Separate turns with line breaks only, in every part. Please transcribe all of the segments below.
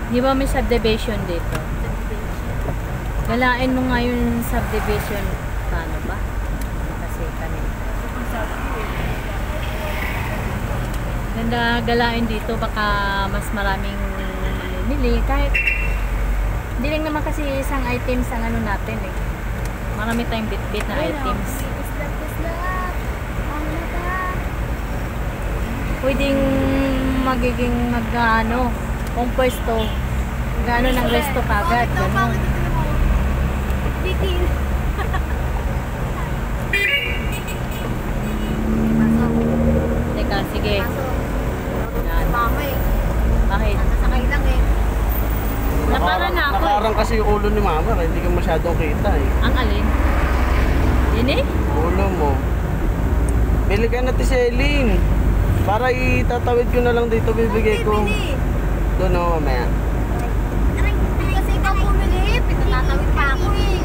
Di ba may subdivision dito? Galain mo nga yung subdivision. Paano ba? Kasi kami. Ganda galain dito. Baka mas maraming mamimili. Kahit hindi lang naman kasi isang items ang ano natin eh. Marami tayong bit-bit na items. Pwedeng magiging mag-ano kung pwesto gano'n ng resto kagad gano'n. Teka, sige. Bakit?
Nasakay lang eh.
Napara na ako.
Nakarang kasi yung ulo ni mama, hindi ka masyadong kita eh.
Ang alin? Yun eh?
Ulo mo. Bili ka na Tiselin. Para itatawid ko na lang dito, bibigay ko. Doon o, mamaya.
Kasi ikaw bumili, pinatatawid pa ako eh.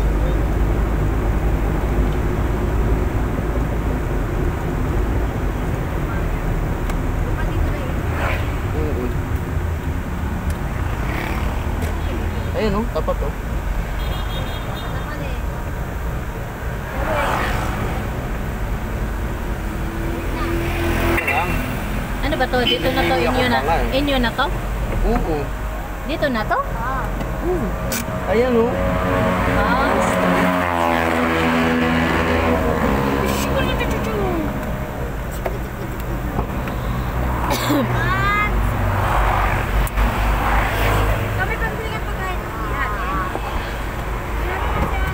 Ayun o, tapat o.
Ano ba to? Dito na to? Inyo na? Inyo na to?
Oo.
Dito na to?
Ayan o.
Kami pagbili ng pagkain.
Kasi ako alam.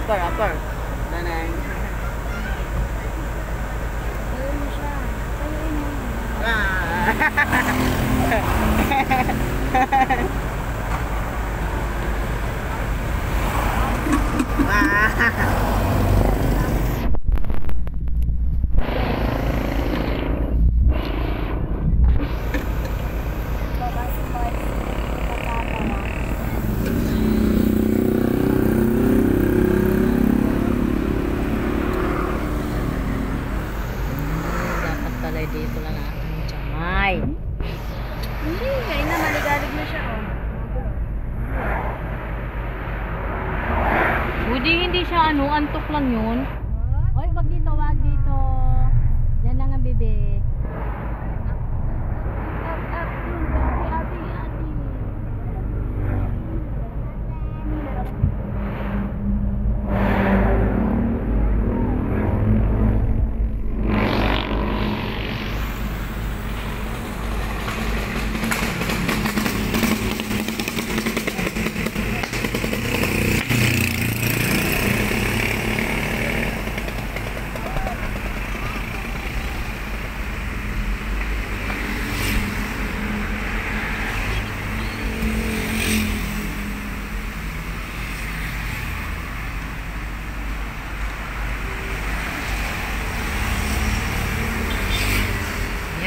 Upper. Nanay.
Ayun mo siya. Ayun mo.
Dito lang ang chamay.
Hindi, ngayon na maligalig na siya oh.
Hindi siya ano, antok lang yun. Oy, wag dito, wag dito. Diyan lang ang bebe. Ate.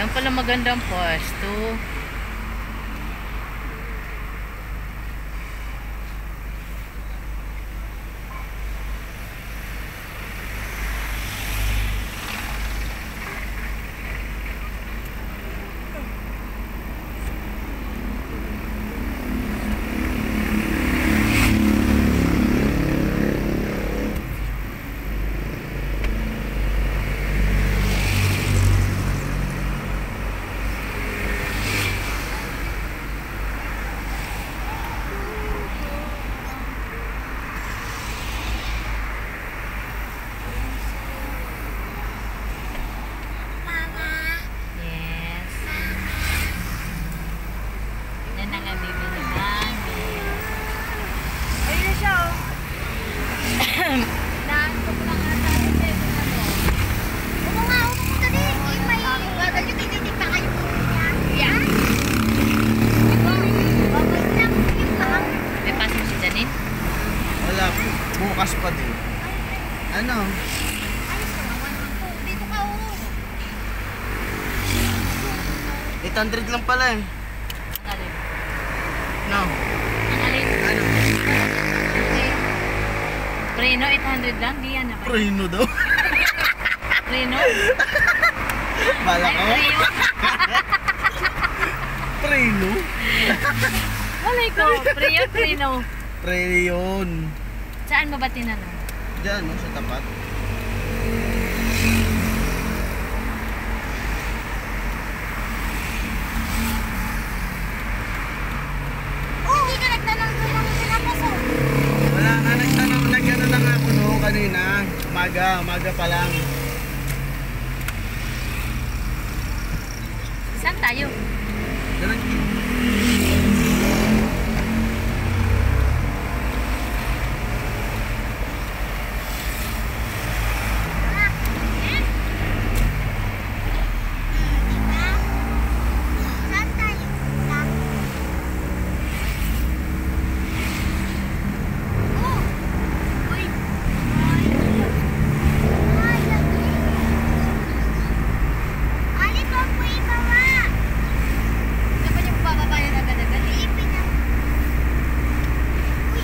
Yan pala magandang pwesto.
800 lang pala eh.
Ang alin?
No.
Ang alin?
Ano?
Preno, 800 lang? Di yan na ba?
Preno daw.
Preno?
Bala
Ay,
ko.
Preo.
Preno?
Malay ko. Preo, Preno.
Preno yun.
Saan mo ba tinanong?
Diyan, no, sa tapat.
Hindi ka nagtanong doon ng pinapasok.
Wala nga, nag-ano lang ako no, kanina. Umaga pa lang.
Saan tayo?
Saan tayo? Oh! Uy! Ay, lagi. Ali po po ibawa.
Dapat yung bababayan agad-agad.
Ipinang. Uy,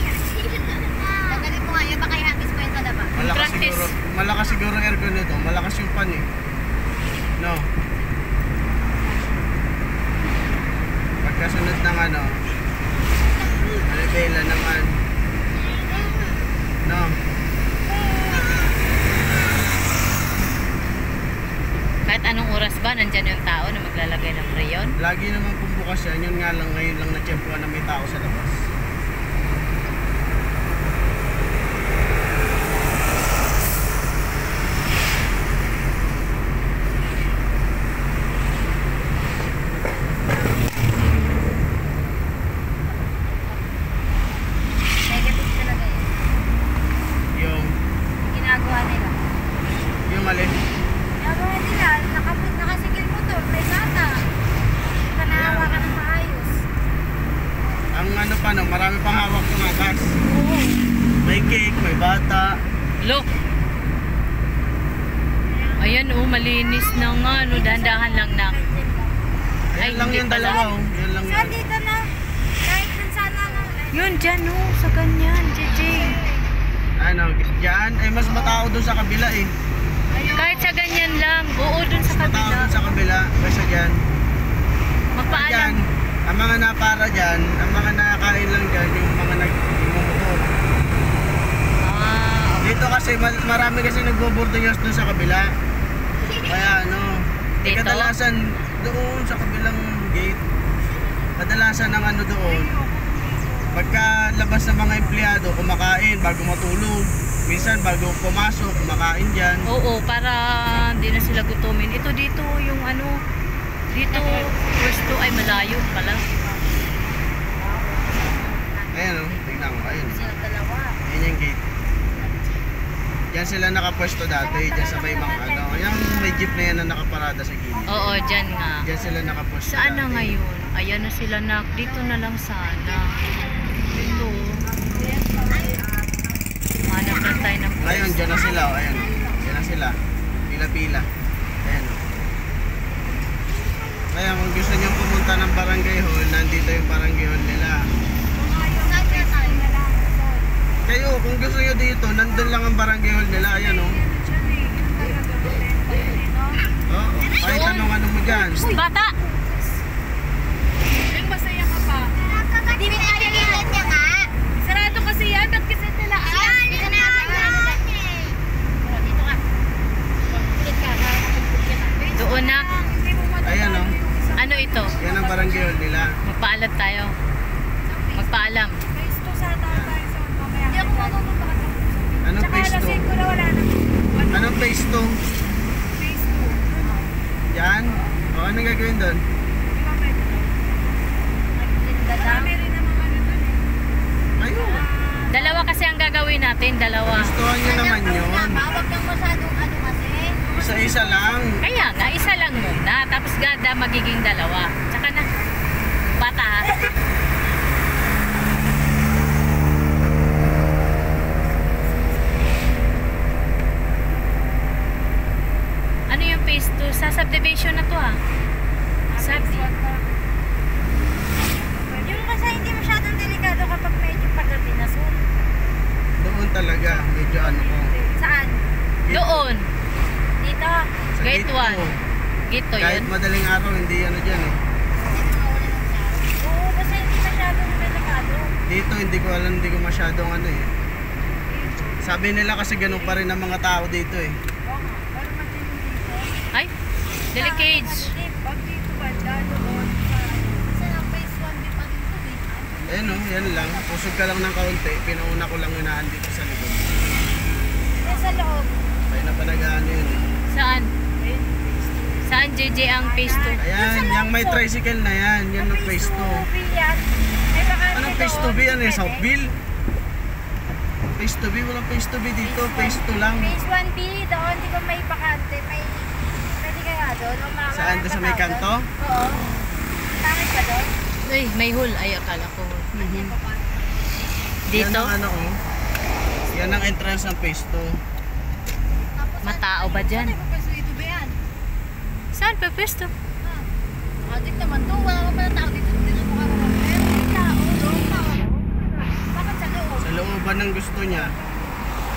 Tagalin mo nga yan, baka ihagis mo yung talaba.
Malakas siguro aircon nito. Malakas yung pan eh. No. Pagkasunod ng ano, alibela naman. No.
Kahit anong oras ba, nandyan yung tao na maglalagay ng rayon?
Lagi naman kung bukas yan. Yun nga lang ngayon lang na-check na may tao sa labas.
Negative talaga yun.
Yung
Ginagawa nila.
alin.
Ginagawa nila, nakasigil mo to, may bata. Hindi ka nahawa ka ng maayos.
Ang ano pa no, marami pang hawak ng atas. May cake, may bata.
Look! Ayan oh, malinis na nga, no, dahan-dahan lang na. Ay,
Yan lang
hindi
yung
pala.
dalawa oh. Yan lang
Saan
yun.
dito na? Kahit dun sana nga.
Yun, dyan oh, sa ganyan, JJ.
Ano, dyan, eh mas matao doon sa kabila eh.
Kahit sa ganyan lang, oo, dun sa
Matao
kabila.
doon sa kabila, kaysa dyan.
Magpaalam.
Dyan, ang mga napara dyan, ang mga nakakain lang dyan, yung mga nagmumotor.
Ah,
Dito kasi, marami kasi nagboboarding doon sa kabila. Kaya ano,
Dito?
kadalasan doon sa kabilang gate, kadalasan ang ano doon, pagka labas ng mga empleyado, kumakain bago matulog. Minsan bago pumasok, kumakain dyan.
oo, para hindi na sila gutumin. Ito dito, yung ano, dito, pwesto ay malayo pala.
Ayan o, tignan ko, ayun.
Silang dalawa.
Ayan yung gate. Diyan sila nakapwesto dati, diyan sa may mga ano. Yung may jeep na yan na nakaparada sa gilid.
Oo, dyan nga.
Diyan sila nakapwesto
Saan na
dati.
ngayon? Ayan na sila na. Dito na lang sana. Dito. Hanap lang tayo ng
Ngayon, diyan na sila, oh, ayan. Diyan na sila. Pila-pila. Ayan o. Kaya kung gusto nyo pumunta ng barangay hall, nandito yung barangay hall nila.
Saan kaya tayo?
Kayo, kung gusto nyo dito, nandun lang ang barangay hall nila. Ayan o. Oo. Kahit anong ano mo dyan.
Uy, bata!
Masaya ka pa. Hindi mo nalililan niya nga.
Sarado kasi yan. Ba't kasi nila?
Yan, yun na yan.
Dito ka. Doon na.
Ayan o.
Ano ito?
Yan ang barangay hall nila.
Magpaalam tayo. Magpaalam.
Hindi ako mapupunta ka.
Anong phase 2?
ko na wala na.
Anong phase 2? Yan? O, anong gagawin doon?
Marami rin naman ano dun eh.
Ayun.
Dalawa kasi ang gagawin natin. Dalawa.
Gustuhan nyo naman yun.
Huwag kang masyadong ano kasi.
Isa-isa lang.
Kaya nga, isa lang muna. Tapos gada magiging dalawa. Tsaka na. Bata ha. Ano yung phase 2? Sa subdivision na to ha. Subdi. 1. Gito
Kahit
yun.
madaling araw, hindi ano dyan eh.
Oo, basta hindi masyadong delikado.
Dito, hindi ko alam, hindi ko masyadong ano eh. Sabi nila kasi ganun pa rin ang mga tao dito eh.
Oo nga, pero madilim dito.
Ay, delicage.
Madilim. Pag dito banda doon sa... Kasi ang phase 1B pa dito eh.
Ayan o, yan lang. Pusog ka lang ng kaunti. Pinauna ko lang yunaan dito sa likod.
Yan sa loob.
Kaya na pa nag-ano yun eh.
Saan? Saan JJ ang phase 2?
Ayan, yung may tricycle na yan. Yan ang phase 2.
yan. May bakante
Anong phase 2B yan eh? Southville? Phase 2B? Walang phase 2B dito. Phase 2 lang.
Phase 1B, doon, di ba may bakante? May... Pwede kaya doon? O
Saan? Doon sa may kanto?
Oo. Pangit ba doon?
Ay, may hole. Ay, akala ko.
Yan
Dito?
ang ano oh. Yan ang entrance ng phase 2.
Matao ba dyan?
Saan pwesto dito ba yan?
Saan pa pwesto?
Adik naman to, wala ka pala tao dito. Dito mo ka naman. Pero may tao, doon tao. Bakit sa loob?
Sa looban ng gusto niya.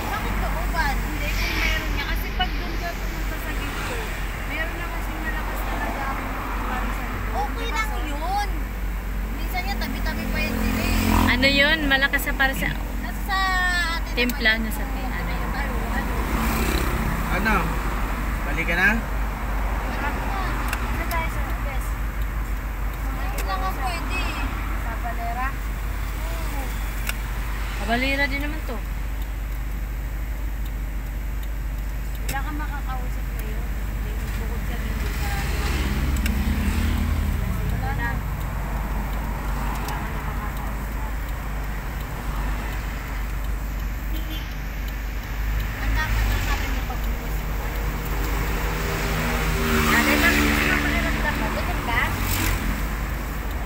Bakit looban? Hindi, kung meron niya. Kasi pag doon ka pumunta sa gito, meron na kasi malakas talaga ang parisan. Okay lang yun. Minsan yan, tabi-tabi pa yan sila eh.
Ano yun? Malakas sa para sa
Nasa sa atin
timpla
naman.
na sa tin. Ano yun?
Ano? Balik ka na?
Marami na. Isa tayo sa best. Ngayon lang ang pwede. Sa Valera. Oo.
Kabalira din naman to.
Wala kang makakausap ngayon. Bukod ka rin doon sa... Wala na. Wala kang makakausap. Ang dapat na sabi mo pagbukas mo. Ate, bakit hindi mo pakiramdam mo? Gutom ka?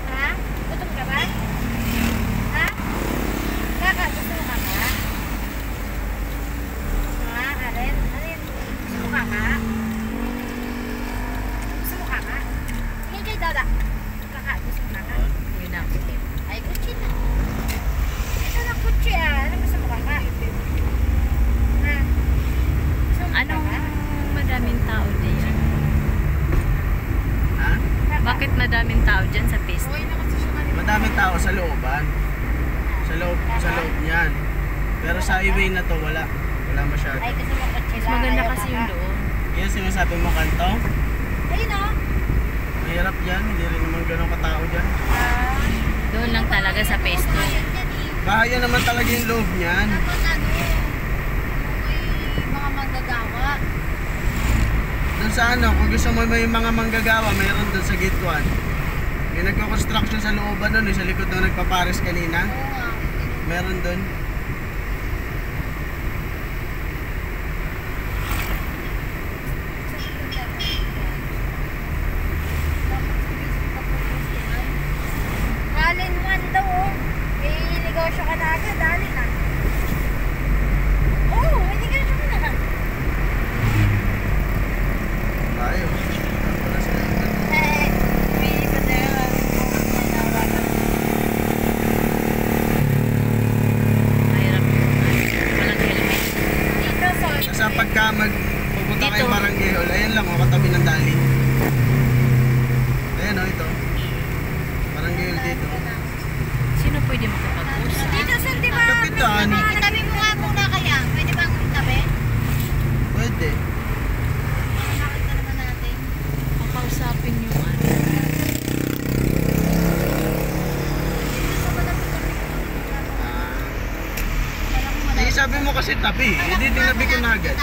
Ha? Gutom ka ba? Ha? Kaka, gusto mo kaka? Ha, Karen? Ano yun? Gusto mo kaka? Gusto mo kaka? Sige kay Dada. Kaka, gusto mo kaka?
Yun na ako.
Ay, kutsi na. Ito na kutsi ah. Ano gusto mo kaka? Ha? Gusto mo
Anong
kaka?
madaming tao diyan?
Ha?
Kaka.
Bakit madaming tao dyan sa phase 2?
Okay na kasi siya kanina.
Madaming tao sa looban. Sa loob niyan. Pero sa highway na to, wala. Wala masyado.
Ay, kasi mo kutsi
Mas
lang.
maganda
Ayaw
kasi
kaka.
yung doon.
Yan sinasabi mo kanto.
Ayun ah.
Mahirap yan. Hindi rin naman ganun katao dyan.
Ah.
Doon lang talaga sa phase 2.
Ayan yan eh.
Bahaya naman talaga yung loob niyan.
Tapos ano, may mga manggagawa.
Doon sa ano, kung gusto mo may mga manggagawa, mayroon doon sa gate 1. May nagko-construction sa looban doon, sa likod ng nagpapares kanina.
Oo nga.
Meron doon.
Alin man daw oh. May negosyo ka na agad, alin ah. Oo, may negosyo ka na.
Tayo. Wala sila.
Eh, may iba na yun.
Mahirap yun. Walang helmet.
Dito, sorry.
Sa pagka pupunta
Dito.
kayong Barangay Hall, ayan lang o, katabi ng dali. Ayan o, ito. Barangay Hall dito.
Sino pwede makapag-usap?
Dito, sir, di ba?
Kapitan.
Itabi mo nga muna kaya. Pwede bang itabi?
Pwede.
Nakita naman natin.
Pakausapin yung ano.
Dito ba dapat kami?
Ah.
Alam mo
Eh, sabi mo kasi tabi. Hindi tinabi ko na agad.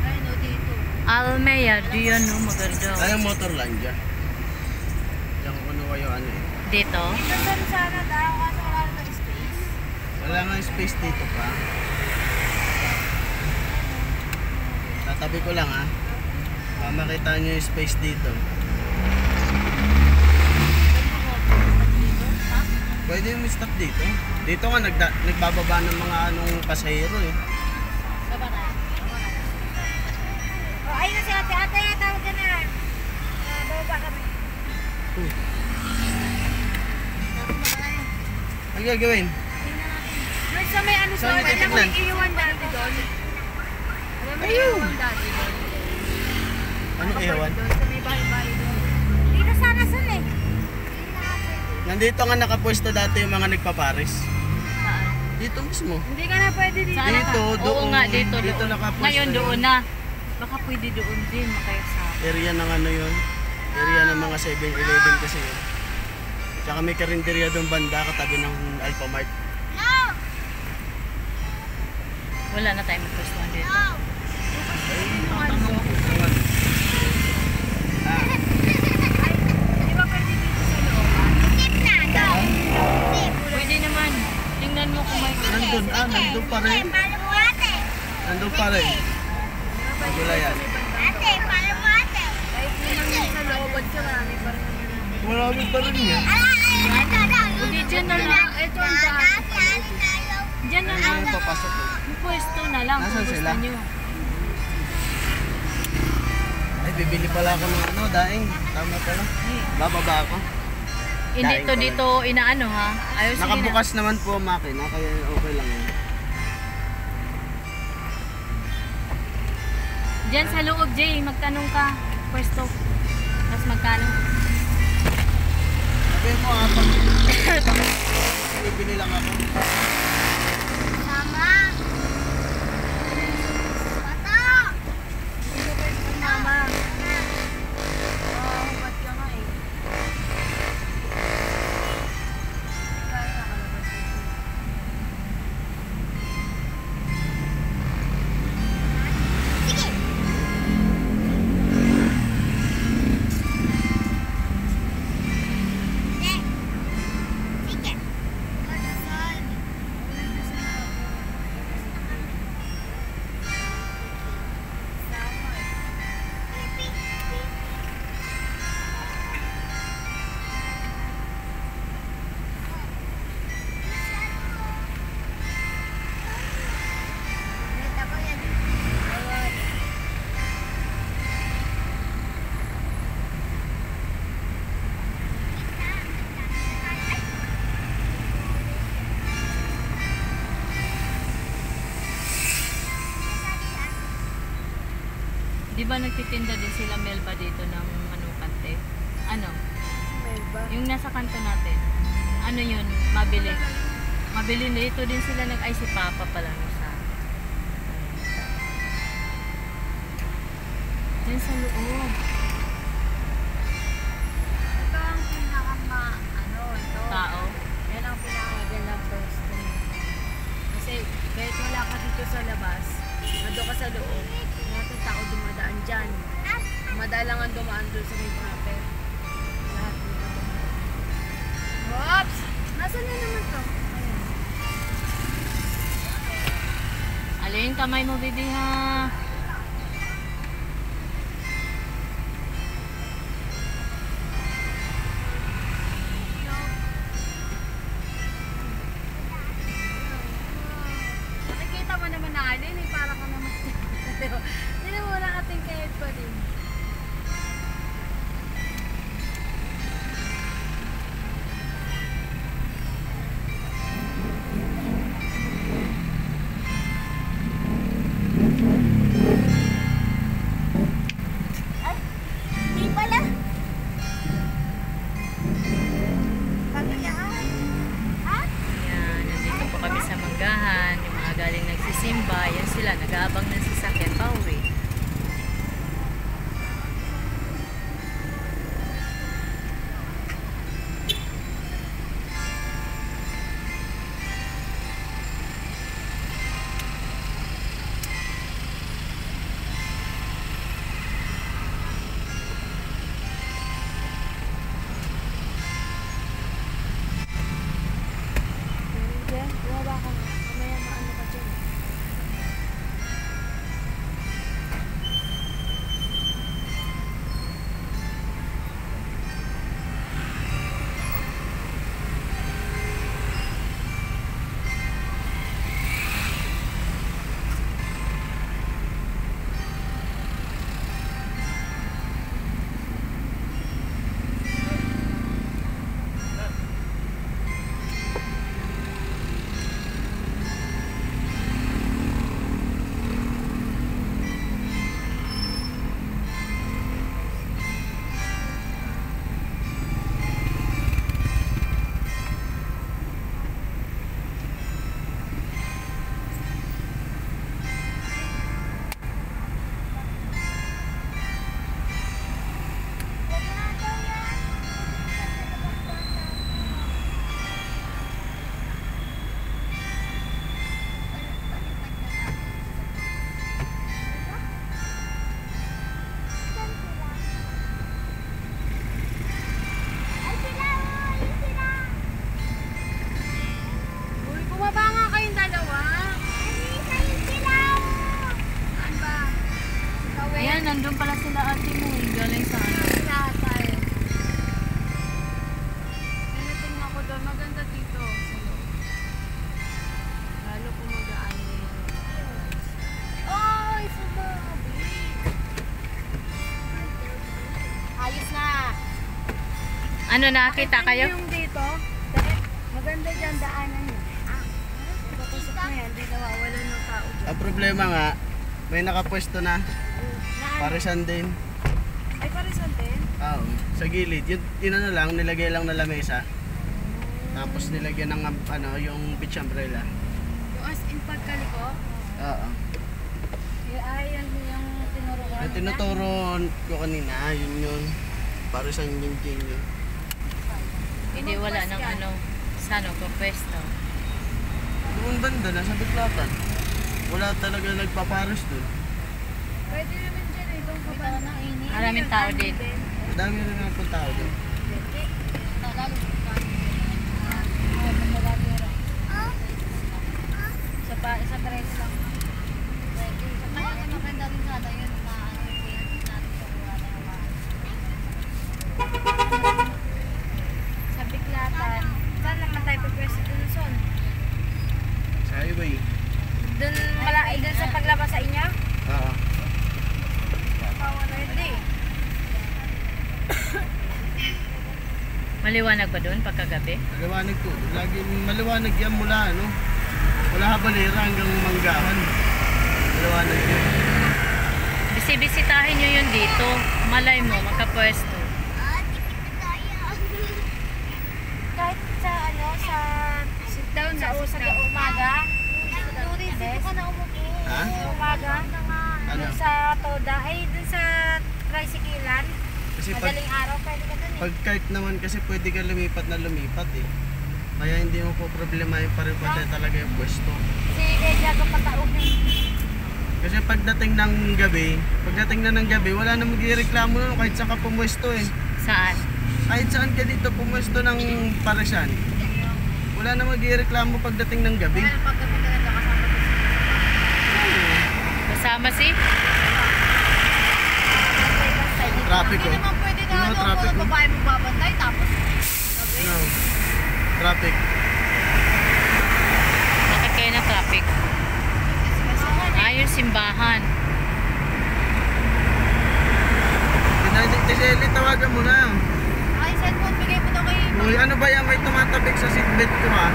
Ay, no, dito.
Almeya, do you know maganda?
Ay, yung motor lang dyan. Diyan ko kunuha yung ano eh.
Dito?
Dito, sir, sana daw. Kaso wala naman space.
Wala nga space dito pa. Tatabi ko lang ha. Para makita nyo yung space dito. Pwede yung stop dito. Dito nga nagbababa ng mga anong pasahero eh.
Sa baray. Oh, ayun na si ate. Ate, tawag ka na. Bababa kami.
Ano gagawin?
Doon sa may ano sa
Saan
alam mo
titignan?
yung iiwan dati doon. Alam mo yung
Ayun.
iiwan dati doon.
Ano ihawan?
Doon sa may bahay-bahay doon. Dito sana sun eh.
Nandito nga nakapwesto dati yung mga nagpaparis.
Saan?
Dito mismo.
Hindi ka na pwede dito.
Saan
Dito,
ka?
doon.
Oo nga, dito.
Dito
doon.
nakapwesto
Ngayon
yun.
doon na. Baka pwede doon din, makaya sa
Area ng ano yun. Area ng mga 7-Eleven kasi yun. Tsaka may karinderya doon banda katabi ng Alphamart.
Wala na tayong magpustuhan dito.
Di ba pwede dito sa loob?
Pwede naman. Tingnan mo kung may...
Nandun, nandun pa rin. Nandun pa rin. Wala yan.
Kahit yun lang sa loob at marami pa rin naman.
Marami pa rin yan.
Hindi, dyan na lang.
Ito ang dahil.
Dyan na lang.
Ano papasok eh?
Yung pwesto na lang kung
Nasaan
gusto
sila?
nyo.
Ay, bibili pala ako ng ano, daing. Tama pala. Bababa ako.
Hindi
Daing
to
pala.
dito inaano ha. Ayos sige na.
Nakabukas naman po ang makina, kaya okay lang yun.
Diyan sa loob, Jay, magtanong ka. Pwesto. Tapos magkano?
Sabihin mo nga pag bibili lang ako.
Mama. Oh, ba't ka nga eh? Kaya nakalabas dito.
Di ba nagtitinda din sila Melba dito ng manukante? Ano?
Melba.
Yung nasa kanto natin. Ano yun? Mabili. Mabili na dito din sila ay si Papa pala no sa. Diyan sa loob.
Ito ang ano, ito.
Tao.
Yan ang pinakamagandang pwesto. Kasi kahit wala ka dito sa labas, nandun ka sa loob, mga tao dumadaan dyan. Madalang ang dumaan doon sa may proper. Lahat dito dumaan. Oops! Nasaan na naman to? Ayan.
Alin kamay mo, bibi ha?
Nakikita mo naman na alin, eh, para ka naman. Hindi mo wala kating kahit pa din. Ay, hindi pala. Pagkayaan. Ha?
Yan, nandito po kami sa Manggahan. Yung mga galing nagsisimba, yan sila, nag-aabang ng sasakyan pauwi.
Diyan, bumaba ka nga. Mamaya maano ka dyan.
Ano, nakakita kayo?
Yung dito, dahil maganda dyan daanan yun. Papasok na yan, di nawawala ng tao dyan.
Ang problema nga, may nakapwesto na. Parisan din.
Ay, parisan din?
Oo, sa gilid. Yun ano lang, nilagay lang na lamesa. Tapos nilagyan ng ano, yung beach umbrella.
Yung as in pagkaliko?
Oo.
Ay, yan yung tinuro ko.
Yung tinuturo ko kanina, yun. Parisan yung yun.
Hindi, wala nang ano. Saan ako pwesto?
Doon banda, nasa Biklatan. Wala talaga nagpaparos doon.
Pwede naman dyan eh, itong kabanda.
Maraming tao din.
Madami na napunta ako doon.
Sa preso lang. Kaya maganda rin sana yun na ano yung natin sa wala na yung mga. Sa Biklatan. Saan naman tayo pagpwesto dun, Son?
Sa highway.
Dun sa paglabas sa inyo?
Oo.
Pawan na hindi.
Maliwanag ba doon pagkagabi?
Maliwanag ko. Lagi maliwanag yan mula ano. Mula Habanera hanggang Manggahan. Maliwanag yun.
Bisibisitahin nyo yun dito. Malay mo, magkapwesto.
Kahit sa ano, sa sit down sa umaga. Doris, dito ka na umupo.
Ha?
Sa umaga.
Ano?
Dun sa Toda, ay dun sa tricyclean.
Kasi
Madaling araw, pwede ka dun eh.
pag kart naman kasi pwede ka lumipat na lumipat eh. Kaya hindi mo po problema yung pare-pare talaga yung pwesto.
Si Diego patauhin.
Kasi pagdating ng gabi, wala na magreklamo nun kahit saan ka pumwesto eh.
Saan?
Kahit saan ka dito pumwesto ng parisan. Wala na magreklamo pagdating ng gabi.
Kaya paggabi ka na kasama
Kasama si?
ko.
Traffic
Hindi
oh.
naman pwede na
Ano,
ano,
traffic,
mga
oh.
babae magbabantay tapos gabi.
No. Traffic.
Bakit kayo na traffic? Yung simbahan.
Tiseli, tawagan mo na.
Ay, cellphone, bigay mo daw kay
Uy, ano ba yan? May tumatabik sa seatbelt ko ha.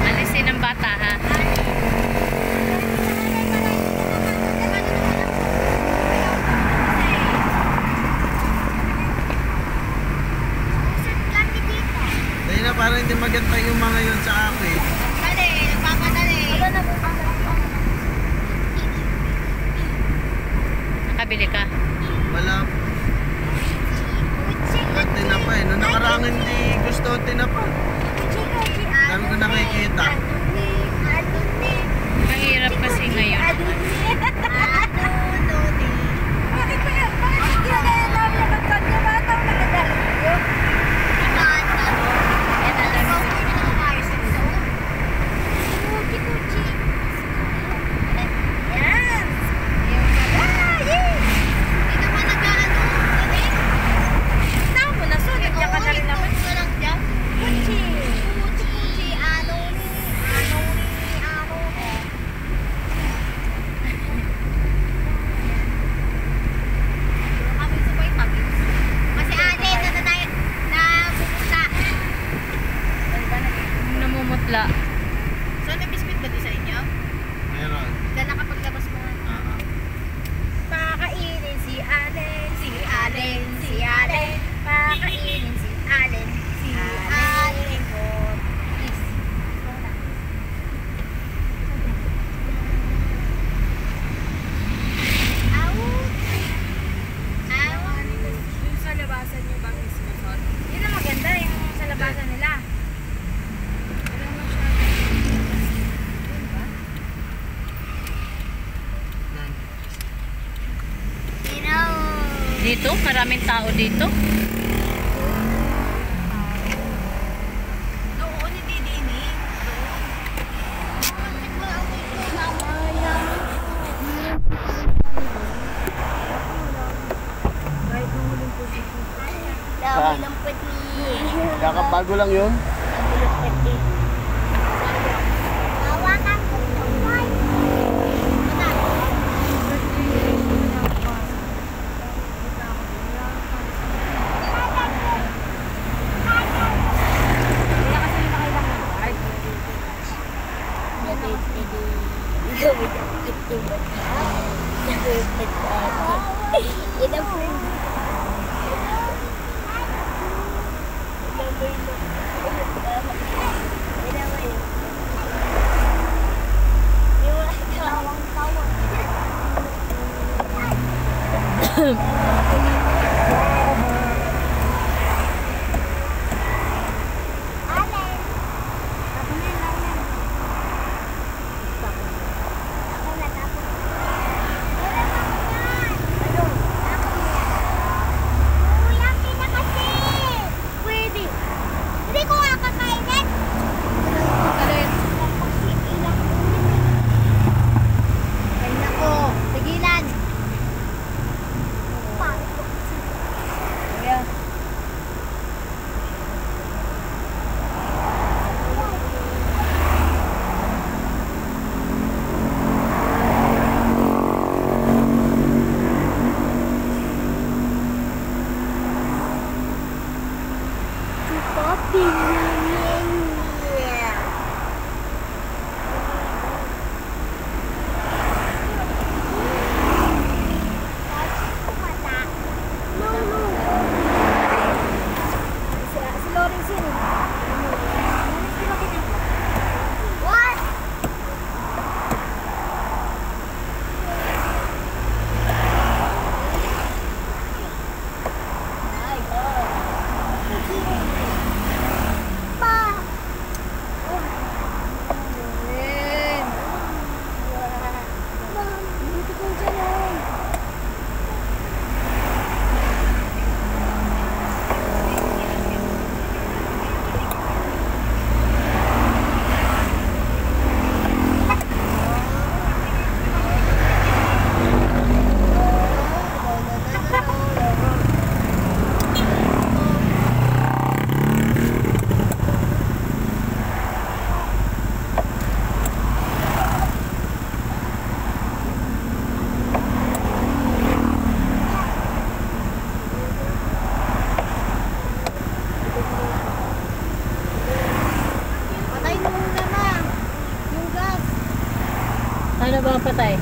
Alisin ang bata, ha?
Dahil na parang hindi maganda yung mga yun sa akin.
Dali, nagpapadali.
Nakabili ka?
Wala. Walang tinapa eh. Noong nakarang hindi gusto ang tinapa. Dami ko nakikita.
Mahirap kasi ngayon.
Bakit kaya? Bakit ginagaya namin ang kanya bata ang nagagalit ko? Yan! Tama na, so nandiyan ka na rin naman. Kuchi! Kuchi! Ano ni? Kami sabay tabi. Kasi ate, na pupunta.
Namumutla.
So, may biscuit ba di sa inyo?
Meron.
Dahil nakapaglabas mo. Pakainin si Allen, si Allen, si Allen. Pakainin si Allen, si Allen. Yung sa labasan nyo ba mismo, Son? Yun ang maganda, yung sa labasan nila. Wala masyado. Yun ba?
Dito? Maraming tao dito?
Doon, hindi din eh.
Saan?
Lang pwede.
Kakabago lang yun.
Hawakan ko ito, boy.
pa tayo?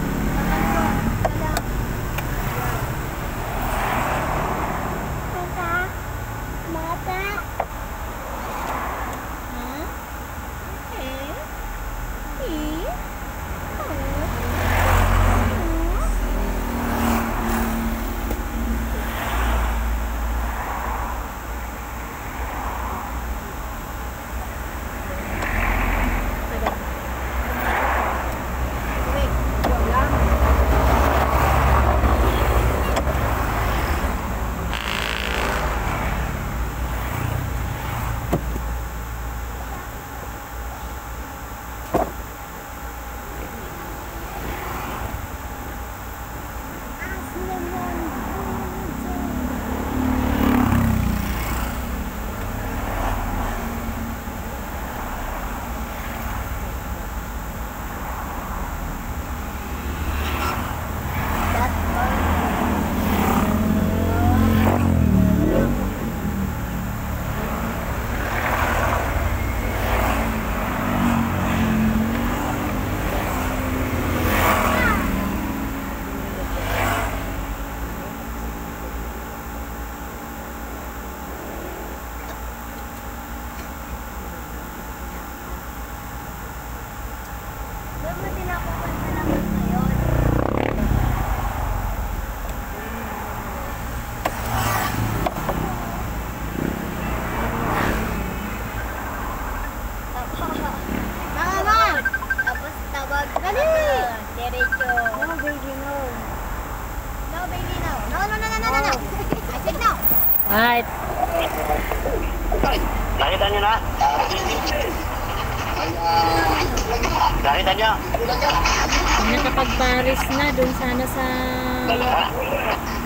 Alright.
Nakita niyo na? Nakita niyo?
Nakapag-Paris na dun sana sa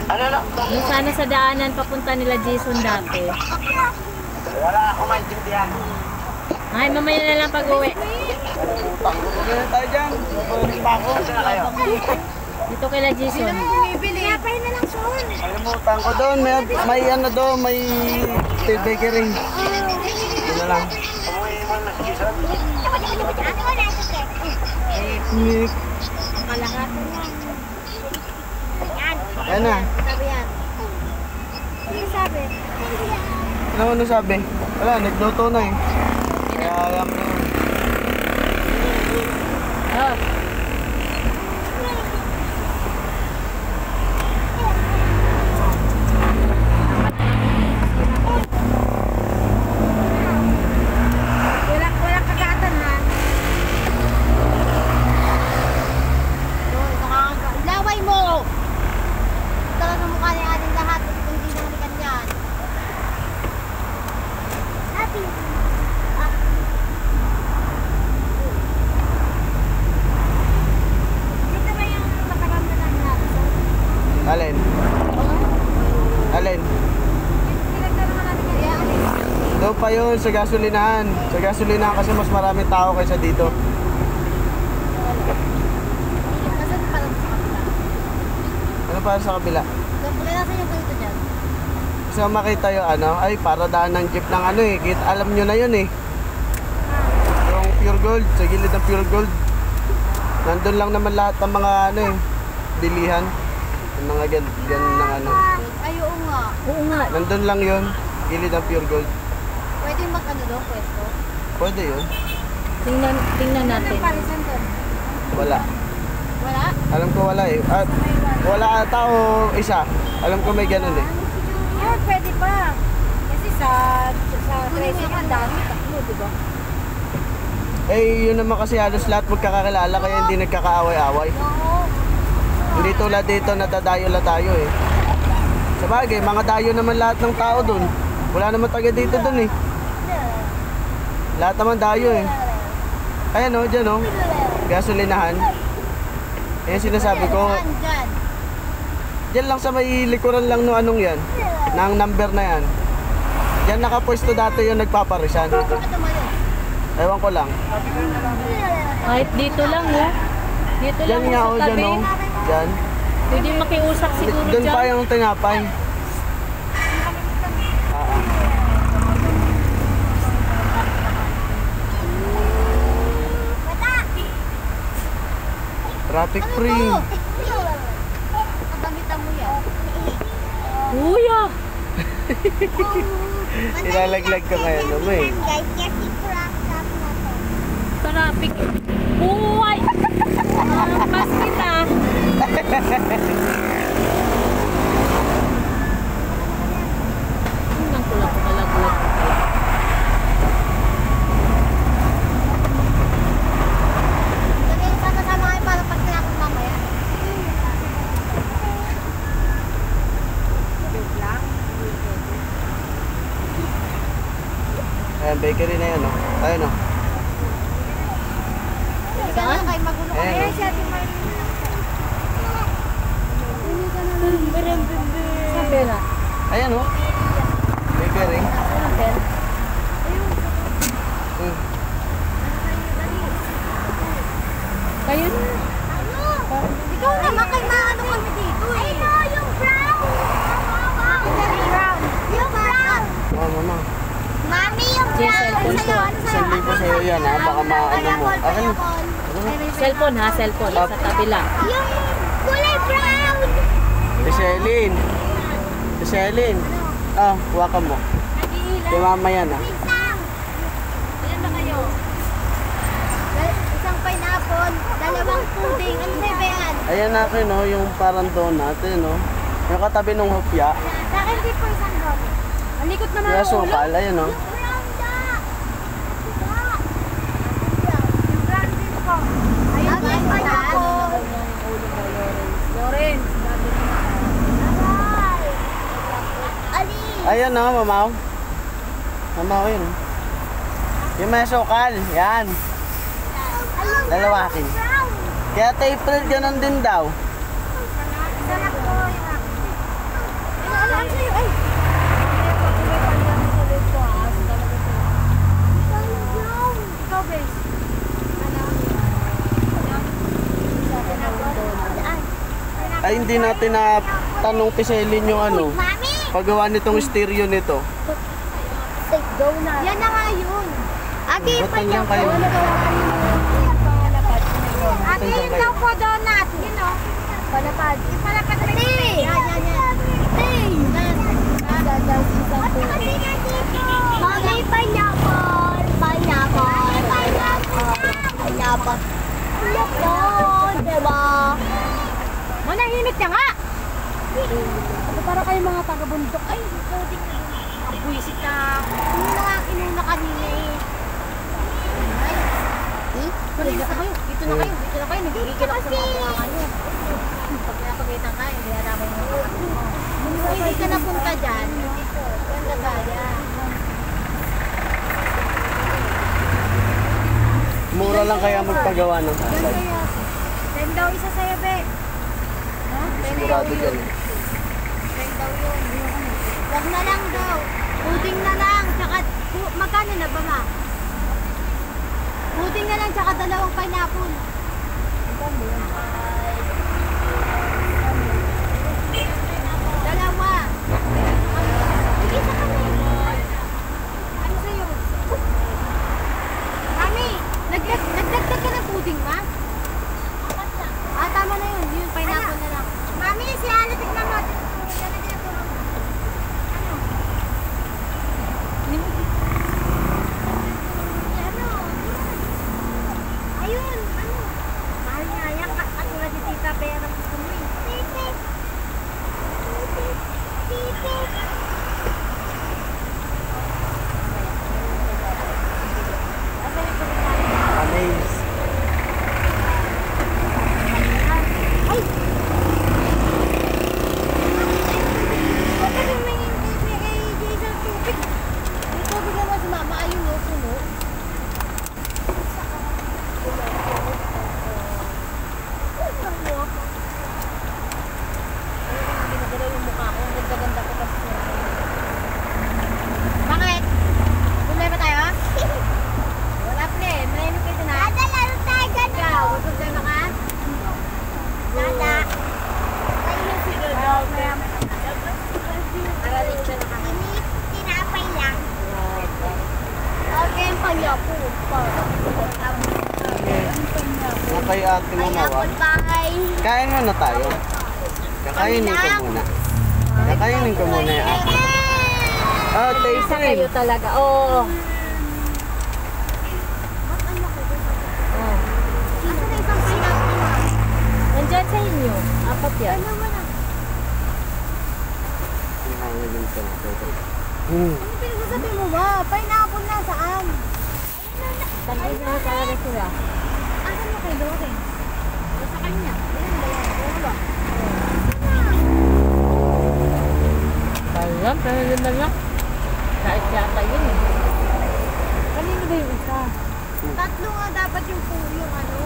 Ano na?
dun sana sa daanan papunta nila Jason dati.
Wala akong maintindihan.
Ay, mamaya na lang pag-uwi.
Ganun tayo dyan. Pupunta pa ako.
Saan na kayo?
Dito kila Jason.
Kalimutan ko doon. May ano doon. May bakery. Doon na lang.
Umuwi mo na si Jason?
Nick. Yan na. Ano sabi? Wala, nagluto na eh. Kaya alam mo.
Oh.
Laway mo! Talaga mukha ni ating lahat. Hindi naman ni kanyan. Happy. Dito ba yung nakarami lang natin?
Alin? Alin?
Pinagdaraman natin kanyan.
Doon pa yun sa gasolinahan. Sa gasolinahan kasi mas maraming tao kaysa dito.
Nasaan pala sa kapila?
Ano para sa kabila?
Wala nasa yung ganito dyan.
Kasi makita yung ano, ay para daan ng jeep ng ano eh. Alam nyo na yun eh. Yung Pure Gold, sa gilid ng Pure Gold. Nandun lang naman lahat ng mga ano eh, bilihan. Yung mga gan ng ano.
Ay, oo nga.
Oo nga.
Nandun lang yun, gilid ng Pure Gold.
Pwede mag-ano doon, pwesto?
Pwede yun.
Tingnan natin.
Parisan doon.
Wala.
Wala?
Alam ko wala eh. At wala ata o isa. Alam ko may ganun eh.
Ah, pwede pa. Kasi sa tracing ang dami, tatlo, di ba?
Eh, yun naman kasi halos lahat magkakakilala kaya hindi nagkakaaway-away.
Oo.
Hindi tulad dito, natadayo la tayo eh. Sabagay, mga dayo naman lahat ng tao dun. Wala naman taga dito dun eh. Lahat naman dayo eh. Ayan o, dyan o. Gasolinahan. Ayan sinasabi ko.
Dyan.
Diyan lang sa may likuran lang no anong yan. Nang number na yan. Diyan nakapwesto dati yung nagpaparisan.
Ano mo yun?
Ewan ko lang.
Kahit dito lang, oh. Dito
Diyan
lang
nga
sa
o, dyan
tabi.
o. Diyan.
Pwede makiusap siguro
Doon pa
dyan.
yung tinapay. Traffic Pick free.
Nagamitan mo yan.
Kuya!
Ilalaglag ka ngayon, ano eh.
Guys, kasi crack na to.
Traffic. Buhay! Pas kita. Tingnan ko lang kung nalagulat ko pala.
Lagay yung sama-sama kayo para pag tinapon mamaya. Joke lang.
Ayan, bakery na yan, no? Ayun, no?
Saan? Kayo magulo ka.
Ayan,
Si Ate Marlene.
Sa Bella.
Ayan, no? Bakery.
Sa Bella.
Hmm.
Kayo na.
Ikaw naman, kay maano kami dito eh. Ay no, yung brown! Yung brown!
Oh, mama.
Mami, yung
Yes,
brown!
cellphone ko.
Isang libo sa'yo yan, ha? Baka maano mo. Akin.
Cellphone ha, cellphone. Sa tabi lang.
Yung kulay brown!
Si Celine. Si Celine. Ah, huwakan mo. Si mama yan, ha?
Isang! Ilan ba kayo? Isang pineapple, dalawang pudding. Ano sa'yo ba yan?
Ayan natin, no? Yung parang donut, eh, no? Yung katabi ng hopya.
Sa akin di po isang doon. Ang likot naman
Kaya
ang ulo.
sukal, ayun, no?
Yung brown da! Yung brown din po. Ayun ba yung pineapple?
Lawrence.
Ali!
Ayun, no, mamaw. Mamaw, yun. Yung may sukal, yan. Dalawa akin.
Brown!
Kaya April, ganun din daw.
Sarap po yung alam sa'yo, ay! Ikaw, bes.
Ay, hindi natin na tanong piselin yung ano.
Mami!
Paggawa nitong stereo nito.
Take donut. Yan na nga yun. Ate,
Ba't nandiyan kayo?
Ate, yun daw po donut. Yun o. Palapad. Yung palapad na yun. Yan. Mami, pineapple. Pineapple. Diba?
Manahimik ka nga! Ano para kayo mga taga-bundok? Ay, coding na. Ang buwisit ka.
Ano na nga inuna kanina eh.
Dito na kayo. Dito na kayo. Nagigigil ako sa mga bunga nyo. Pag napagalitan ka, hindi na namin yung mga
Kung hindi ka napunta dyan, ganda gaya.
Mura lang kaya magpagawa ng
Ganda
salad.
kaya. Send daw isa sa'yo, be.
Sigurado dyan.
Send daw yun. Wag na lang daw. Pudding na lang. Tsaka, magkano na ba, ma? Pudding na lang, tsaka dalawang pineapple. Dalawa. Isa kami. Ano sa'yo? Mami, nagdagdag ka ng pudding, ma? Ah, tama na yun. Yung pineapple na lang. Mami, si Ana, tignan mo. Ayun, ano? Mahal nga yan. Katulad ni Tita Pera gusto mo eh. Titi.
Amaze.
Ay! Bakit yung may kay Jason tubig? May tubig naman si Mama. Ayun o, puno.
ginagalaw yung mukha ko. Ang ganda-ganda ko kasi siya.
Bakit? Tuloy ba tayo? Wala pre, malamig kayo na. Dada, laro tayo dyan. Ikaw, magpagdama ka? Dada. Ayun si Dodo. Araling siya na kami. Tinapay lang. Okay, ang panyapo.
Okay. Nakay ate mo
Pineapple pie.
Kain muna tayo. Kakainin ko muna. Kakainin ko muna yung akin. Oh,
Isa
taste
kayo talaga. Oo. Oh.
Asa na isang pineapple?
Nandyan sa inyo. Apat yan.
Ano ba na? Ano pinagsasabi mo ba? Pineapple na saan?
Tanay na talaga sila.
Asan mo kay Loren? O sa kanya? Ayan ba yan? Oo ba?
Alam, pero lima lang. Kahit yata yun eh. Kanino ba yung isa?
Tatlo nga dapat yung ano.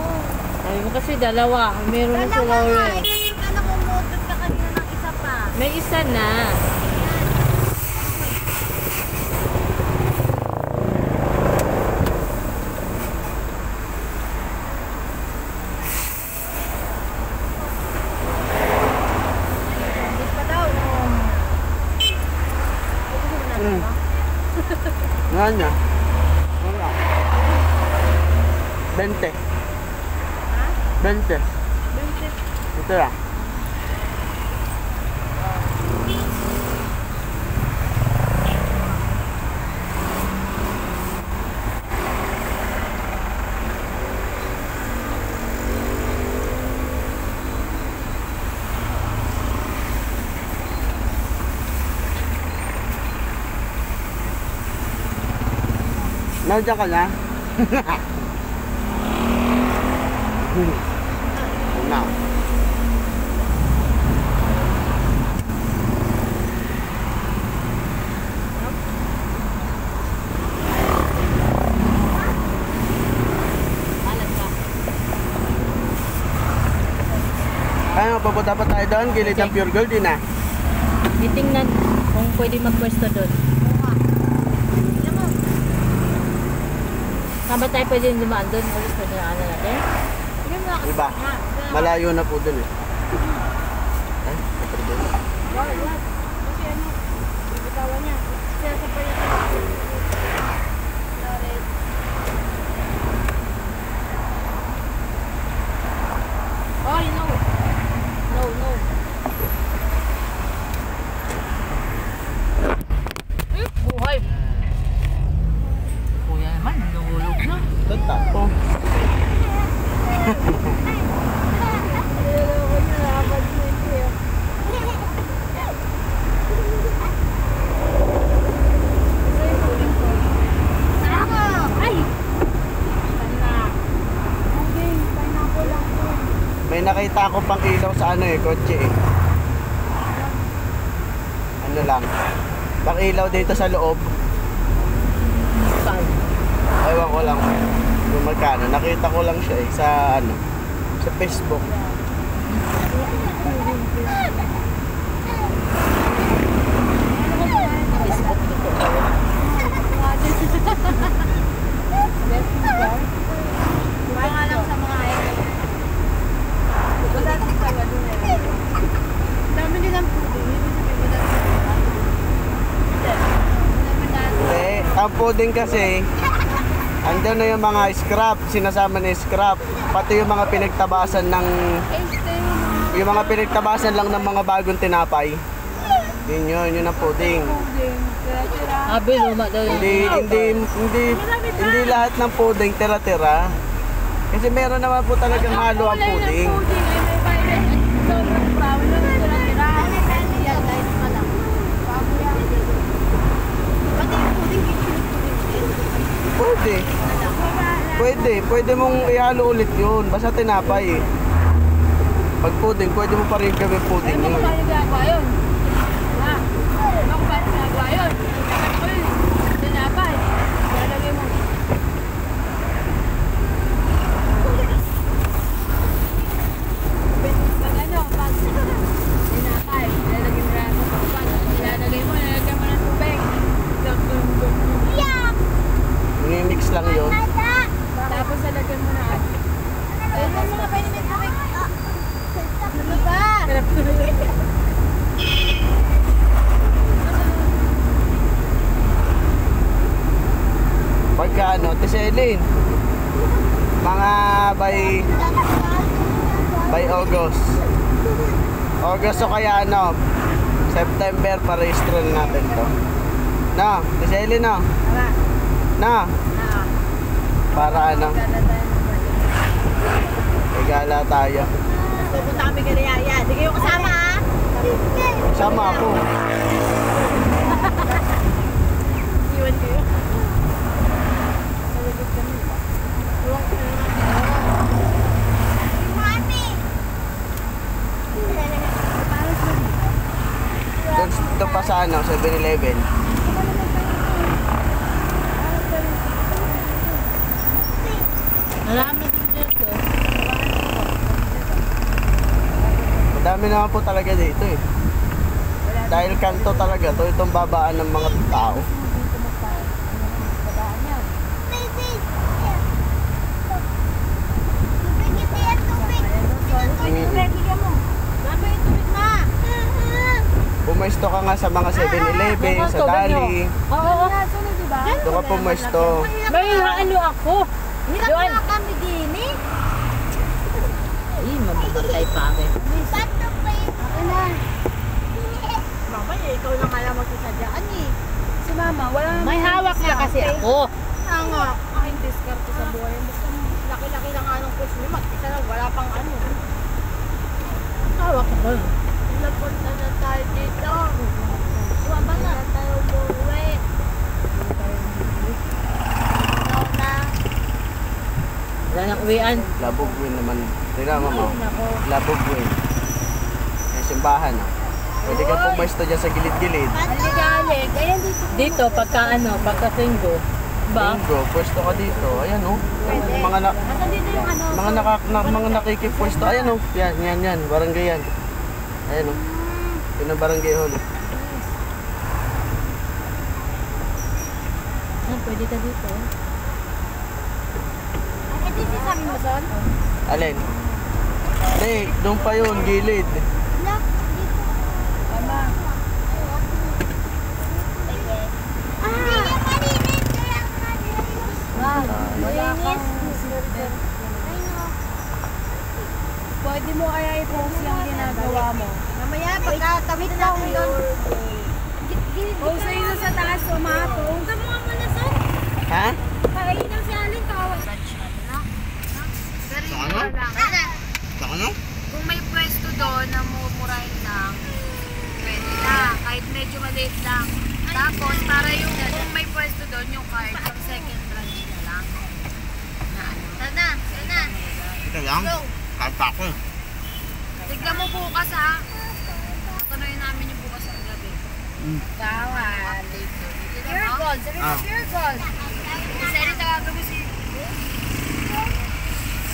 Ay mo kasi dalawa. Meron na sila
Dalawa nga.
ulit.
Yung anak ko motot ka kanina ng isa pa.
May isa na.
Bis pa daw.
Ngayon niya. Wala. 20. 20. Ito lang. Nandiyan ka na? Na. Ano, papunta pa tayo doon? Gilid ng Pure Gold din ah.
Titingnan kung pwede magpwesto doon.
Tignan mo.
Saan ba tayo pwede dumaan doon? Ulit pwede na ano natin?
Tignan mo.
Diba? Malayo na po doon eh. Ay, kapag doon.
What? Kasi ano, bibitawan niya. Siya sa pa niya. Loren.
Oh, you know. No, no. Buhay. Kuya naman, nahulog na.
Doon tapo. May nakita ako pang ilaw sa ano eh, kotse eh. Ano lang. Pang ilaw dito sa loob.
Saan?
Ewan ko lang kung magkano. Nakita ko lang siya eh, sa ano, sa Facebook.
Facebook dito.
Diba nga lang sa mga idol. Wala din tayo doon eh. Dami nilang puto. Ibig sabihin wala din tayo.
Hindi, ang pudding kasi, andun na yung mga scrap, sinasama na yung scrap. Pati yung mga pinagtabasan ng, yung mga pinagtabasan lang ng mga bagong tinapay. Yun ang pudding.
Sabi, luma daw yun.
Hindi lahat ng pudding tira-tira. Kasi meron naman po talagang halo ang pudding. Pwede mong ihalo ulit yun. Basta tinapay eh. Pag pudding, pwede mo pa rin gawin pudding yun. Mix lang yun.
Tapos lalagyan mo na ako. Ayun lang mga pwede may tubig. Ano ba?
Pagka ano, Tiselin, mga by By August. August o kaya ano, September, parehistro na natin to. Na, Miss Ellie na.
Tara.
Na, para ano,
Gala tayo ng balik.
igala tayo.
Pupunta kami kay Yaya. Di kayo kasama ha?
Sama ako.
Iwan kayo. Malibig kami. Iwan ko na naman. Mami!
Doon pa sa ano, 7-Eleven.
Marami din dito.
Madami naman po talaga dito eh. Dahil kanto talaga to, itong babaan ng mga tao. Pumesto ka nga sa mga 7-Eleven, sa Dali.
Oo.
Doon ka pumesto.
May ano ako.
Hirap
Doon.
na kami din eh.
Ay, mamamatay pa ako.
Ako na. Mama, ikaw na nga lang magsasadyaan eh. Si Mama, wala naman.
May hawak na kasi ako.
Nga, aking diskarte sa buhay. Basta laki-laki lang anong push mo. Mag-isa lang, wala pang ano.
Hawak ako.
Napunta na tayo dito. Waba na. Wala tayo umuwi. Ikaw na.
Wala nang uwian.
Labog-win naman. Tingnan mo mo.
Nako.
Labog-win. Yung simbahan ah. Pwede ka pumesto dyan sa gilid-gilid.
Galing. Ayan dito.
Dito, pagka Singgo. Ba?
Bingo, pwesto ka dito. Ayan oh. Mga na,
Asan dito yung ano?
mga nakikipwesto. Ayan oh. Yan. Barangay yan. Ayan oh. Yun ang barangay hall.
Pwede ka dito.
Ay, dito sa amin mo doon?
Alin? Hindi, doon pa yun, gilid.
Look, dito. Mama. Hindi niya malinis. Kaya malinis. Wala kang silver. I know. Pwede mo kaya i-post yung ginagawa mo. Mamaya, pagkatawid natin doon. Post sa ino sa taas, sumato. Punta mo nga muna son.
Ha?
Pakainom si Alin, kawa. Pero
Sa ano? Sa ano?
kung may pwesto doon na mumurahin lang, pwede na. Kahit medyo maliit lang. Tapos, para yung kung may pwesto doon, yung card, pang second branch na lang. Na ano. Sana.
Ito lang.
Go.
Kahit pa ako.
Tignan mo bukas ha. Tutuloyin namin yung bukas ng gabi. Bawal. Pure gold. Sabi mo,
Ah.
pure gold. Kasi tawagan mo si...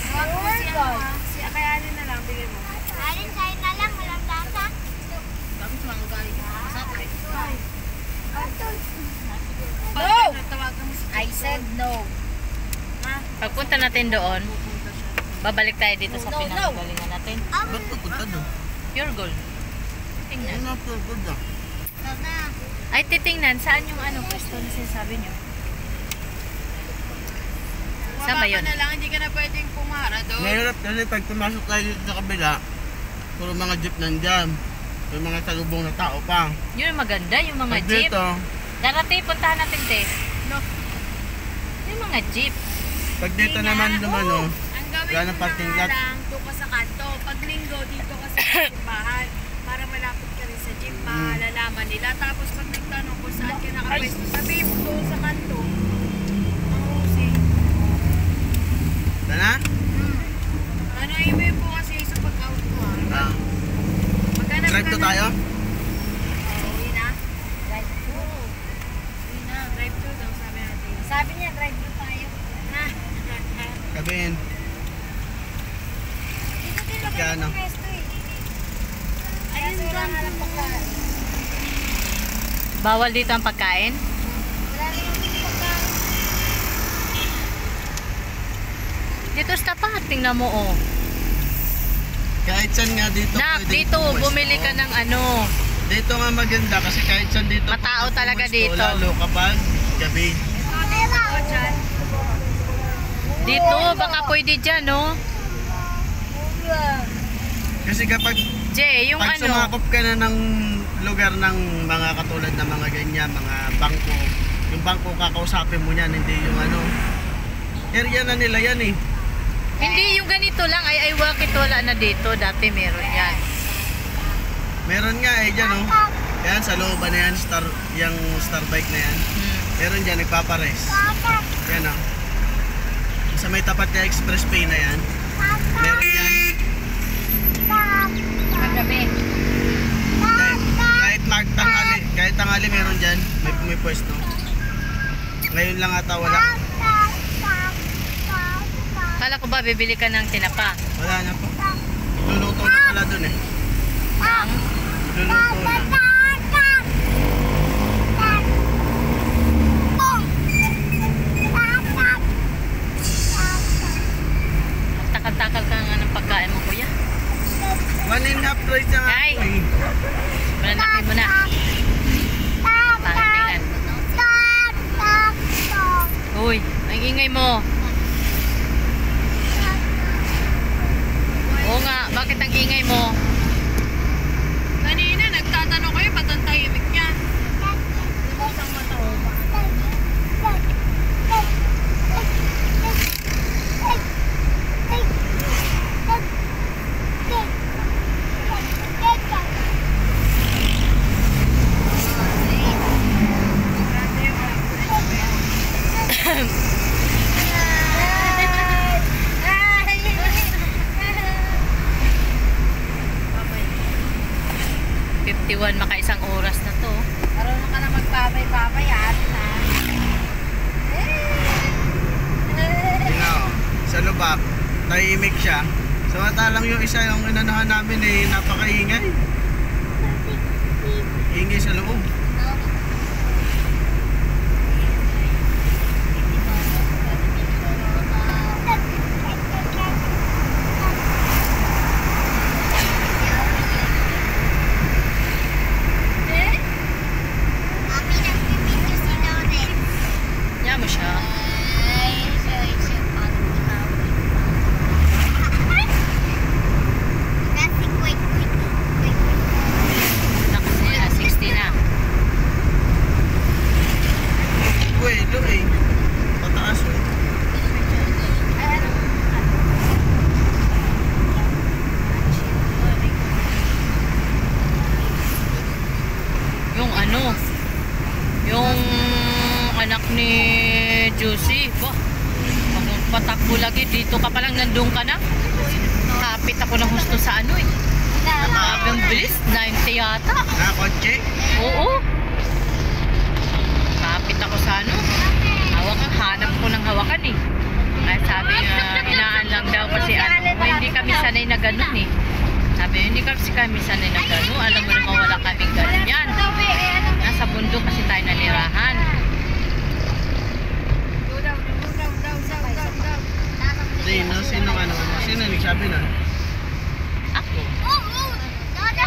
Tawagan mo si ano ha. Si Akayanin na lang, bigay mo.
Alin sa'yo na lang, walang lasa.
Tapos mga galing sa akin.
No!
Tawagan mo si
I said no.
Pagpunta natin doon,
pupunta siya.
babalik tayo dito sa
No, no.
pinakagalingan natin.
Ba't pupunta doon?
Pure gold. Tingnan.
Ano po doon?
Sana.
Ay, titingnan. Saan yung ano, pwesto na sinasabi nyo? Saan ba yun?
na lang, hindi ka na pwedeng pumara doon.
Mahirap kasi pag pumasok tayo dito sa kabila, puro mga jeep nandyan. May mga salubong na tao pa.
Yun ang maganda, yung mga
Pag
jeep.
dito,
Darating, puntahan natin, te.
No.
Yung mga jeep.
pag dito naman lumano,
Ang gawin
wala
mo
nang parking
na
lot.
lang, doon ka sa kanto. Pag linggo, dito ka sa simbahan. Para malapit ka rin sa gym, malalaman nila. Tapos pag nagtanong kung saan ka nakapwesto, sabihin mo doon sa kanto. Ang Jose.
Sana?
Ano i-mail po kasi sa pag-out ko
Ah.
Maghanap
Drive to tayo?
Uwi na? Drive to. Uwi na, drive to daw sabi natin.
Sabi niya, drive to tayo.
Ha?
Sabihin.
Dito din lang
Magkano?
ang pwesto eh.
Ayun
Kaso wala nga lang pagkain.
Bawal dito ang pagkain.
Wala naman pagkain.
Dito sa tapat, tingnan mo, oh.
Kahit saan nga dito.
Nak,
pwede
dito,
pumuesto.
bumili ka ng ano.
Dito nga maganda kasi kahit saan dito.
Matao
pwede
talaga
pumuesto,
dito.
Lalo kapag gabi.
Ako dyan.
Dito, baka pwede dyan, no?
Kasi kapag
Jay, yung
pag
ano,
sumakop ka na ng lugar ng mga katulad ng mga ganyan, mga bangko, yung bangko kakausapin mo niyan, hindi yung ano, area na nila yan eh.
hindi yung ganito lang, ay wakit wala na dito. Dati meron yan.
Meron nga eh dyan oh. Yan sa looban na yan, yung star bike na yan. Meron dyan, nagpapares. Yan oh. Sa may tapat na expressway na yan. Meron yan.
Kagabi.
Kahit tanghali meron dyan. May pwesto. Ngayon lang ata wala.
Kala ko ba bibili ka ng tinapa?
Wala na po. Luluto na pala dun eh.
Ng
Luluto na.
takal-takal ka nga ng pagkain mo, kuya.
1.5 price na nga
Ay!
po eh.
Mananakin mo na. Pangit tingnan. Uy, ang ingay mo. Oo nga, bakit ang ingay mo?
Kanina, nagtatanong kayo, ba't ang tahimik niya? Lumutang mata ko.
Maka isang oras na to.
Marunong ka na magpapay-papay, ate na.
Tingnan oh. Sa lubak, tahimik siya. Samantalang yung isa, yung inanahan namin eh, napakaingay. Ingay sa loob.
Mami, nagpipidyo si Lorex.
Yan mo siya.
Ay, siya, kasi quick.
Nakas 60 na.
Buwelo eh. Pataas oh.
Yung ano, yung anak ni Juicy, patakbo lagi, dito ka palang nandun ka na. Kapit ako ng husto sa ano eh. Abang bilis, 90 yata.
Nakakotse?
Oo. Kapit ako sa ano. Hawakan, hanap ko ng hawakan eh. Ay sabi niya, inaan lang daw kasi ano, hindi kami sanay na ganun eh. Sabi niya, hindi kami sanay na ganun. Alam mo naman wala kaming ganyan. Nasa bundok kasi tayo nanirahan.
Sino ano? Sino nagsabi na?
Ako.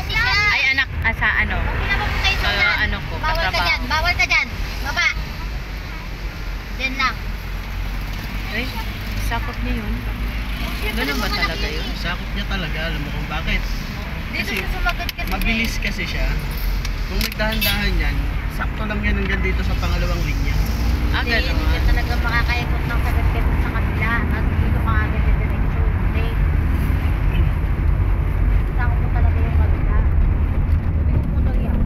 siya.
Ay anak, sa ano? Sa ano ko,
Bawal ka
katrabaho.
dyan, bawal ka dyan. Baba. Diyan lang.
Ay, sakot niya yun. Ganun ba talaga yun?
Sakot niya talaga, alam mo kung bakit.
Dito
Kasi
sa sumagot kasi.
mabilis kasi siya. Kung nagdahan-dahan yan, sakto lang yan hanggang dito sa pangalawang linya.
Ah,
Hindi,
ganun.
hindi ka talaga makakaikot ng sagot-sagot sa kabila. At dito ka agad sa diretso. Hindi. Saan mo talaga yung kabila. Sabi ko mo daw yan.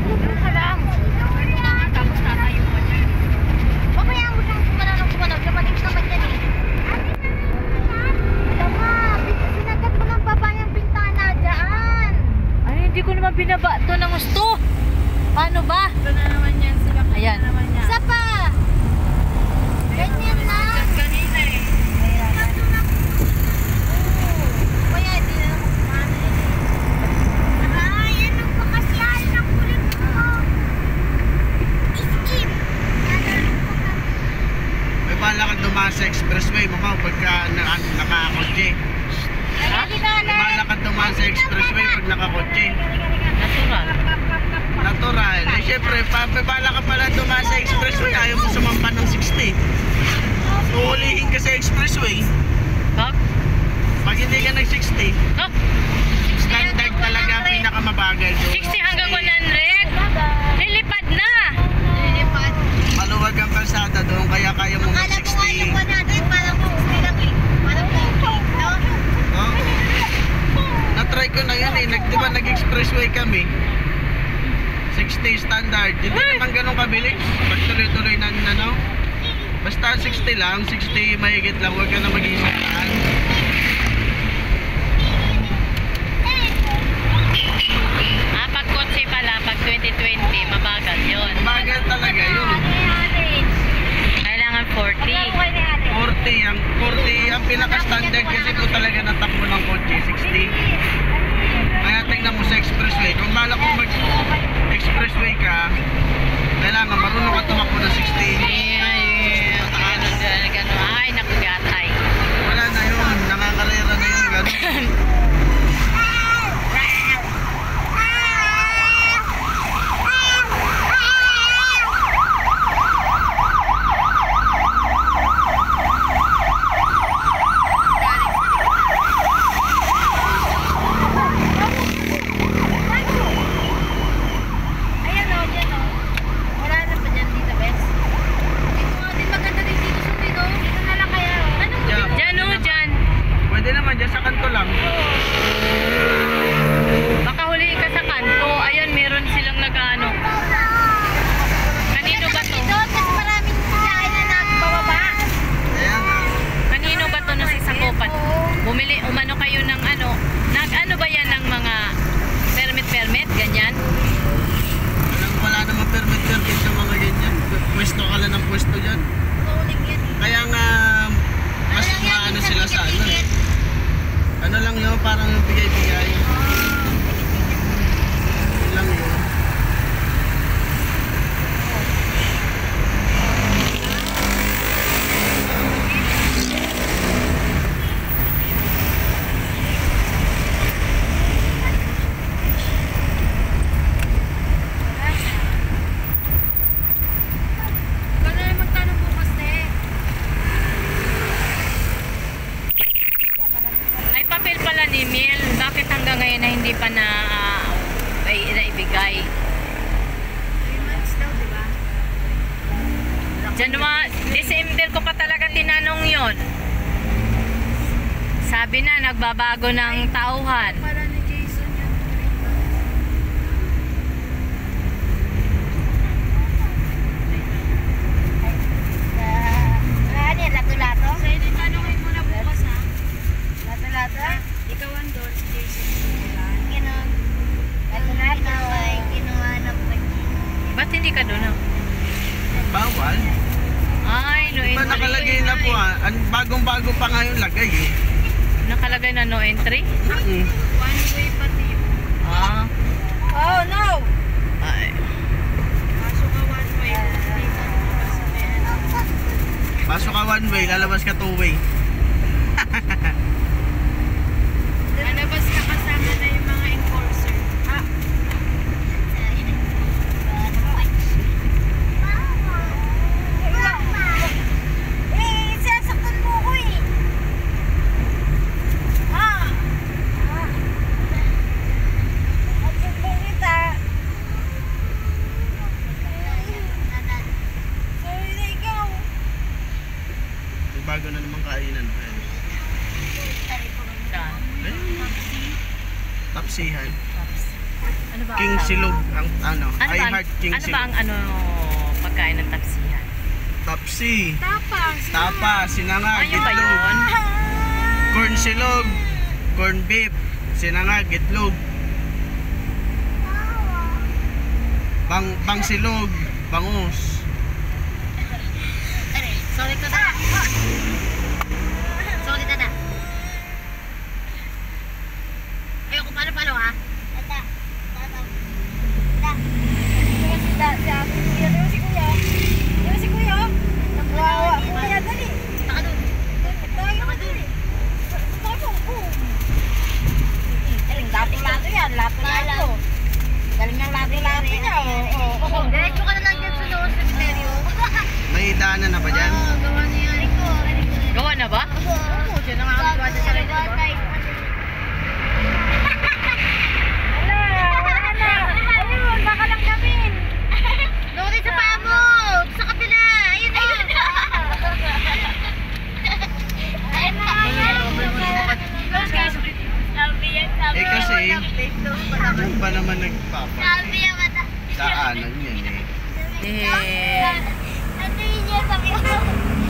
Dito ka lang.
Tapos tatayo ka niya.
Pabayaan mo siyang kumanaw. Dumating naman yan eh. Alam mo, sinagat mo ng baba yung bintana dyan.
Ay, hindi ko naman binaba to ng gusto. Paano ba?
Ito na naman yan sila.
Ayan.
Naman yan.
Isa pa. Ganyan na.
Kanina eh.
Kaya hindi na naman kumana eh. Ay, ano pa kasi ang kulit mo? Skip.
May bala ka dumaan sa expressway mo ka pagka nakakotse. May bala ka dumaan sa expressway pag nakakotse.
Natural.
Natural. Eh syempre, may bala ka pala dumaan sa expressway, ayaw mo sumampa ng 60. Uulihin ka sa expressway.
Bak?
Pag hindi ka nag-60,
Oh,
standard talaga pinakamabagal doon.
60 hanggang 100. Lilipad na.
Lilipad.
Maluwag ang kalsada doon, kaya kaya mo
Akala ko nga yung
mag-60.
100, parang 60 lang eh. Parang 50, no?
Oh. Na-try ko na yun eh. Di ba nag-expressway kami? 60 standard. Hindi naman ganun kabilis. Pag tuloy-tuloy na ano. Basta 60 lang, 60 mahigit lang. Huwag ka na mag-iisipaan.
Pag kotse pala, pag 2020, mabagal yun.
Bagal talaga yun.
Kailangan 40.
40 ang pinaka-standard kasi po talaga ng takbo ng kotse, 60. Kaya tingnan mo sa expressway. Kung balak mo mag-expressway ka, kailangan marunong ka tumakbo ng 60.
Ganun. Ay, naku, gatay.
Wala na yun. Nakakarera na yun. Ganun.
Ayan o, dyan o. Wala na pa dyan dito, Bes. Dito nga din, maganda din dito sa dito. Dito na lang kaya. Anong
Diyan.
Dyan o, dyan.
Pwede naman dyan sa kanto lang.
Baka huliin ka sa kanto. Ayun, meron silang nag-ano. Kanino ba to?
Doon, kasi maraming sasakyan na nagbababa.
Ayan nga.
Kanino ba to na si Sakopan? Bumili, umano kayo ng ano. Nag-ano ba yan ng mga permit, ganyan?
Wala naman permit sa mga ganyan. Pwesto ka lang ng pwesto dyan.
Tuling yan.
Kaya nga, mas maano sila sa ano eh. Ano lang yun, parang bigay-bigay. Yun lang yun.
Ikaw na lang magtanong bukas na eh.
Ay, papel pala ni Mil. Bakit hanggang ngayon na hindi pa naibigay?
3 months daw, di ba?
December ko pa talaga tinanong yon. Sabi na, nagbabago ng tauhan.
Para ni Jason yun. Ano yan? Lato-lato? Sa'yo din tanongin mo na bukas ha. Lato-lato? Ikaw ang doon, si Jason. Ganun. Lato-lato. Kinuha na po.
Ba't hindi ka doon?
Bawal.
Ay, no
Diba
entry.
nakalagay na po ah. Bagong-bago pa nga yung lagay eh.
Nakalagay na no entry?
Mm-mm.
One way pati yun.
Ah.
Oh no!
Ay.
Pasok ka one way. Dito
Pasok ka one way, lalabas ka two way.
lalabas ka kasama na yung mga enforcer. Ah. Sasaktan mo ko eh. Ha? Kita. Sorry na ikaw.
May bago na naman kainan. Ayan.
Saan?
Tapsihan.
Ano ba?
King Silog ang ano.
Ano
I
ba,
heart King
ano ba ang
Silog.
pagkain ng tapsihan?
Tapsi.
Tapas.
Tapa, sinangag,
Ayun ba
itlog.
yun?
Corn silog. Corn beef. Sinangag, itlog. Bang silog. Bangus.
Sorry ka na. Sorry ka na. Ayoko palo-palo ha. Tata. Tata. Si Kuya. Si Kuya. Nagwawa. Kuya, dali. Taka doon. Taka doon. Lato-lato yan. Lato-lato. Galing ng lato-lato niya. Diretso ka na lang dyan sa loob sa misteryo.
May daanan na ba dyan?
Oo, gawa niya yan.
Gawa na ba?
Oo, siya na nga ang gawa dyan sa rin.
mata.
Daanan yan eh.
Eh,